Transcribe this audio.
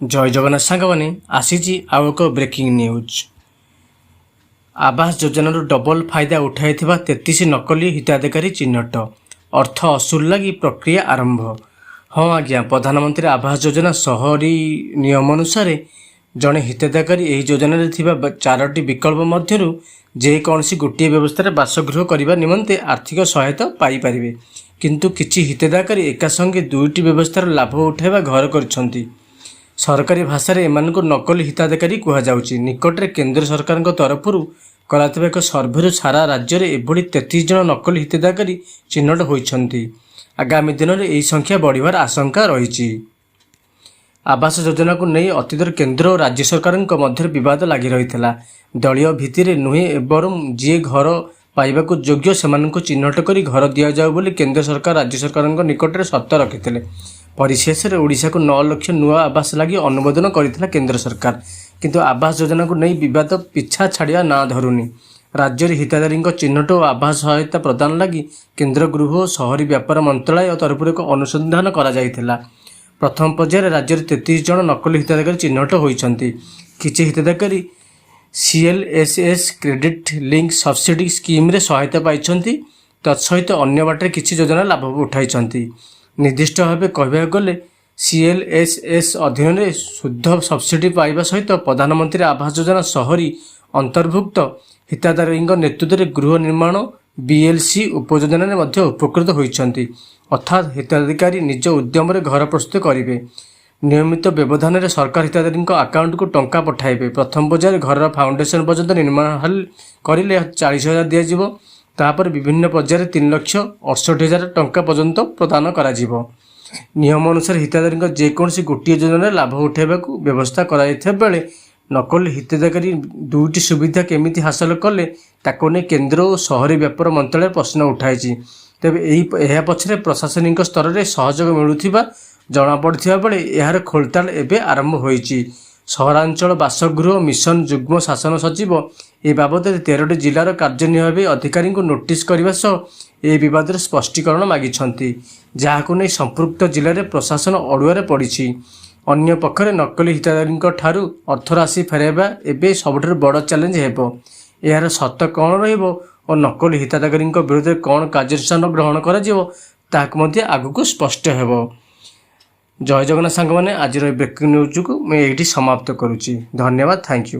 जय जगन्नाथ सांगने आसी आउ एक ब्रेकिंग न्यूज। आवास योजन डबल फायदा उठाई 33 नकली हिताधिकारी चिन्हट, अर्थ असूल लगी प्रक्रिया आरंभ। हाँ आज्ञा, प्रधानमंत्री आवास योजना शहरी नियम अनुसार जड़े हिताधिकारी यह योजन 4टी विकल्प मध्य जेकोसी गोटे व्यवस्था बासगृह करने निमंते आर्थिक सहायता पाइपर, किंतु किछि हिताधिकारी एका संगे 2टी व्यवस्थार लाभ उठाइबा घर कर सरकारी भाषा रे एमानकु नकली हिताधिकारी कुहाଯାଉଛି। निकटरे केंद्र सरकार तरफ कराइଥିବା एक सर्भे सारा राज्य में एभली 33 जन नकली हिताधिकारी चिन्हट होइछन्ति। आगामी दिन में यह संख्या बढ़िबार आशंका रही। आवास योजना को नहीं अतीत केंद्र और राज्य सरकार मध्य विवाद लगी रही। दलीय भित्ति नुहे एवं जी घर पाइबाकु योग्य सेमानकु चिन्हट करी घर दिया जाऊ बोली केंद्र सरकार राज्य सरकार निकट में शर्त रखिते। परिशेष में ओडिशा को 9 लाख नुआ आवास लगी अनुमोदन करथिला केंद्र सरकार, किंतु आवास योजना को नहीं विवाद पिछा छाड़िया ना धरुनी। राज्य हिताधिकारी चिन्हट और आवास सहायता प्रदान लगी केंद्र गृह और शहरी व्यापार मंत्रालय तरफ एक अनुसंधान करा जायथिला। प्रथम पर्यायर राज्य में 33 जन नकली हिताधिकारी चिन्हट होइछन्ति। किछि हिताधिकारी CLSS credit link subsidy scheme रे सहायता पाइछन्ति, तत्सहित अन्य बाटे किछि योजना लाभ उठाइछन्ति। निर्दिष्ट भाव कहवाक गले CLSS अधीन में शुद्ध सब्सिडी पाइबा सहित प्रधानमंत्री आवास योजना शहरी अंतर्भुक्त हिताधिकारी नेतृत्व में गृह निर्माण BLC उपयोजना में उपकृत होइछन्ति। अर्थात हिताधिकारी निज उद्यम घर प्रस्तुत करेंगे। नियमित व्यवधान में सरकार हिताधिकारी अकाउंट को टंका पठाइबे। प्रथम पर्यायर घर फाउंडेशन पर्यंत निर्माण करें 40,000 दिज्व। तापर विभिन्न पर्यायर 3,68,000 टंका पर्यंत प्रदान करा जीवो। नियम अनुसार हिताधिकारी जेकोसी गोटे योजना लाभ उठाइबा व्यवस्था कराइथिबा बेले नकली हिताधिकारी 2टी सुविधा केमिति हासिल कले ताको ने केंद्र और शहरी व्यापार मंत्रालय प्रश्न उठाई। तेबे यह पछरे प्रशासनिक स्तर में सहयोग मिलुथिबा जना पड़थिबा बेले यार खोलताड़ एबे आरंभ होईची। सहरांचल बासगृह मिशन जुग्म शासन सचिव ए बाबद 13टी जिलार कार्यनिर्वाही अधिकारी को नोटिस करने सह ए विवाद स्पष्टीकरण मागिछन्ति, जहाको नहीं संपृक्त जिले में प्रशासन अड़ुआर पड़ी। अन्य पक्षरे नकली हिताधिकारी ठारू अर्थराशि फेराइबा एबे सबुठारु बड़ चैलेंज हेबो। यार सत्य कौन रहिबो और नकली हिताधिकारी विरुद्ध में कौन कार्यानुष्ठान ग्रहण करा जिवो ताहाक मध्य आगुक स्पष्ट हेबो। जय जगन्नाथ सांग मैंने आज ब्रेकिंग न्यूज को मैं ये समाप्त करुच्ची। धन्यवाद, थैंक यू।